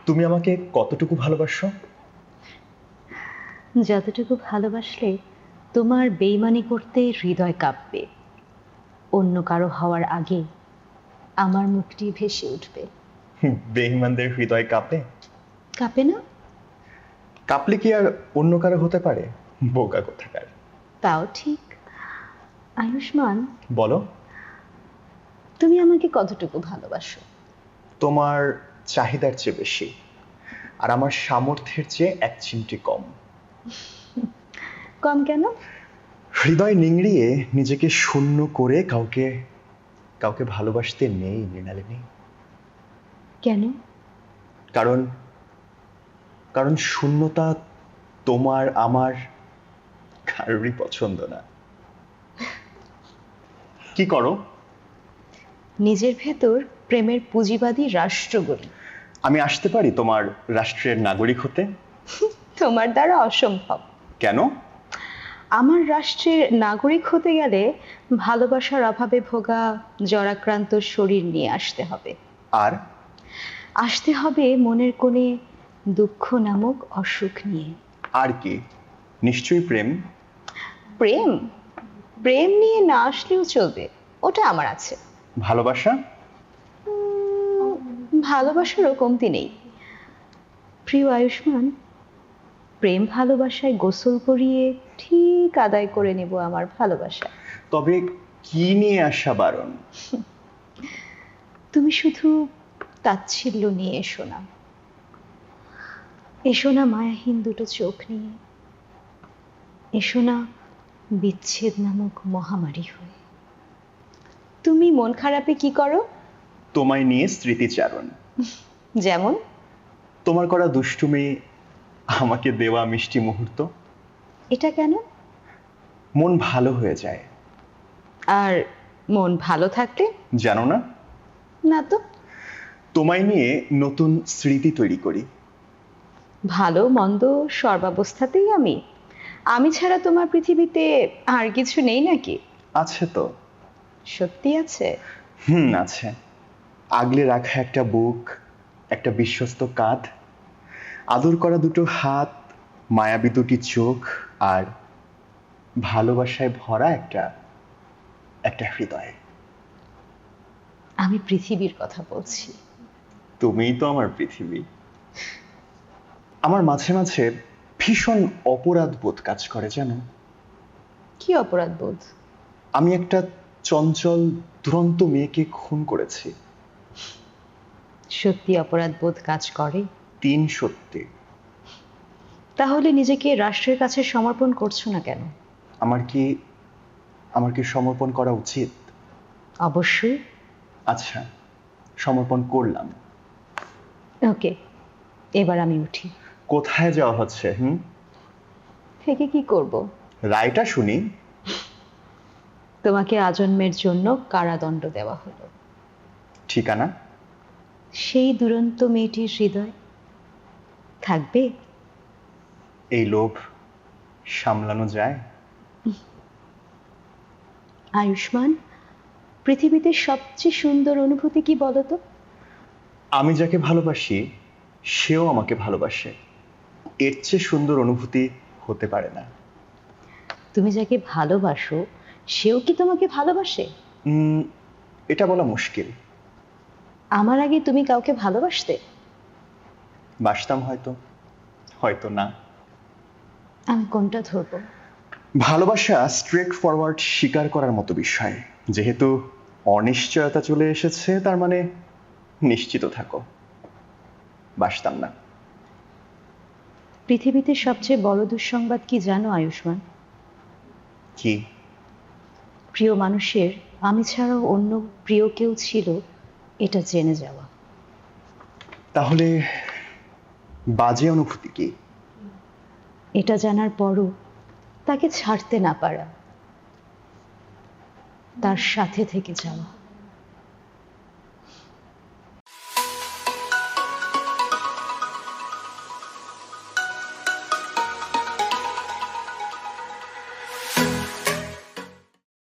তুমি আমাকে কতটুকু ভালোবাসো? যতটুকু ভালোবাসলে তোমার বেইমানি করতে হৃদয় কাঁপবে, অন্য কারো হওয়ার আগে আমার মুখটি ভেসে উঠবে। বেঈমানদের হৃদয় কাঁপে? কাঁপে না? কাঁপলে কি আর অন্য কারো হতে পারে? বোকা কোথাকার। তাও ঠিক। আয়ুষ্মান, বলো। তুমি আমাকে কতটুকু ভালোবাসো? তোমার চাহিদার চেয়ে বেশি, আর আমার সামর্থ্যের চেয়ে এক চিমটি কম। কম কেন? হৃদয় নিংড়িয়ে নিজেকে শূন্য করে কাউকে কাউকে ভালোবাসতে নেই মৃণালিনী। কেন? কারণ কারণ শূন্যতা তোমার আমার কারোরই পছন্দ না। কি করো? নিজের ভেতর প্রেমের পুঁজিবাদী রাষ্ট্র গড়ি। আমি আসতে পারি তোমার রাষ্ট্রের নাগরিক হতে? তোমার দ্বারা অসম্ভব। কেন? আমার রাষ্ট্রের নাগরিক হতে গেলে ভালোবাসার অভাবে ভোগা জরাক্রান্ত শরীর নিয়ে আসতে হবে। আর আসতে হবে মনের কোণে দুঃখ নামক অসুখ নিয়ে। আর কি? নিশ্চয়ই প্রেম। প্রেম? প্রেম নিয়ে না আসলেও চলবে, ওটা আমার আছে। ভালোবাসা? ভালোবাসারও কমতি নেই। প্রিয় আয়ুষ্মান, প্রেম ভালোবাসায় গোসল করিয়ে ঠিক আদায় করে নেব আমার ভালোবাসা। তবে কি নিয়ে আসা বারণ? তুমি শুধু তাচ্ছিল্য নিয়ে এসো না, এসো না মায়াহীন দুটো চোখ নিয়ে, এসো না বিচ্ছেদ নামক মহামারী হয়ে। তুমি মন খারাপে কি করো? তোমায় নিয়ে স্মৃতিচারণ। যেমন? তোমার করা দুষ্টুমি, আমাকে দেওয়া মিষ্টি মুহূর্ত। এটা কেন? মন ভালো হয়ে যায়। আর মন ভালো থাকলে? জানো না, না তো। তোমায় নিয়ে নতুন স্মৃতি তৈরি করি। ভালো মন্দ সর্বাবস্থাতেই আমি আমি ছাড়া তোমার পৃথিবীতে আর কিছু নেই নাকি? আছে তো। সত্যি আছে? আছে। আগলে রাখা একটা বুক, একটা বিশ্বস্ত কাঁধ, আদর করা দুটো হাত, মায়াবী দুটি চোখ, আর ভালোবাসায় ভরা একটা একটা হৃদয়। আমি পৃথিবীর কথা বলছি। তুমিই তো আমার পৃথিবী। আমার মাঝে মাঝে ভীষণ অপরাধ বোধ কাজ করে, জানো? কি অপরাধ বোধ? আমি একটা চঞ্চল দুরন্ত মেয়েকে খুন করেছি। সত্যি অপরাধ বোধ কাজ করে? 3 সত্যি। তাহলে নিজেকে রাষ্ট্রের কাছে সমর্পণ করছো না কেন? আমার কি আমার কি সমর্পণ করা উচিত? অবশ্যই। আচ্ছা, সমর্পণ করলাম। ওকে, এবার আমি উঠি। কোথায় যাওয়া হচ্ছে? থেকে কি করব? রায়টা শুনি। তোমাকে আজন্মের জন্য কারাদণ্ড দেওয়া হলো। ঠিকানা? সেই দুরন্ত মেয়েটির হৃদয় থাকবে? এই লোভ সামলানো যায়? আয়ুষ্মান, পৃথিবীতে সবচেয়ে সুন্দর অনুভূতি কি বলতো? আমি যাকে ভালোবাসি সেও আমাকে ভালোবাসে। এর চেয়ে সুন্দর অনুভূতি হতে পারে না। তুমি যাকে ভালোবাসো সেও কি তোমাকে ভালোবাসে? এটা বলা মুশকিল। আমার আগে তুমি কাউকে ভালোবাসতে? বাসতাম হয়তো, হয়তো না। আমি কোনটা ধরবো? ভালোবাসা স্ট্রেট ফরওয়ার্ড স্বীকার করার মতো বিষয়। যেহেতু অনিশ্চয়তা চলে এসেছে, তার মানে নিশ্চিত থাকো, বাসতাম না। পৃথিবীতে সবচেয়ে বড় দুঃসংবাদ কি জানো আয়ুষ্মান? কি? প্রিয় মানুষের আমি ছাড়াও অন্য প্রিয় কেউ ছিল এটা জেনে যাওয়া। তাহলে বাজে অনুভূতি কি? এটা জানার পরও তাকে ছাড়তে না পারা, তার সাথে থেকে যাওয়া।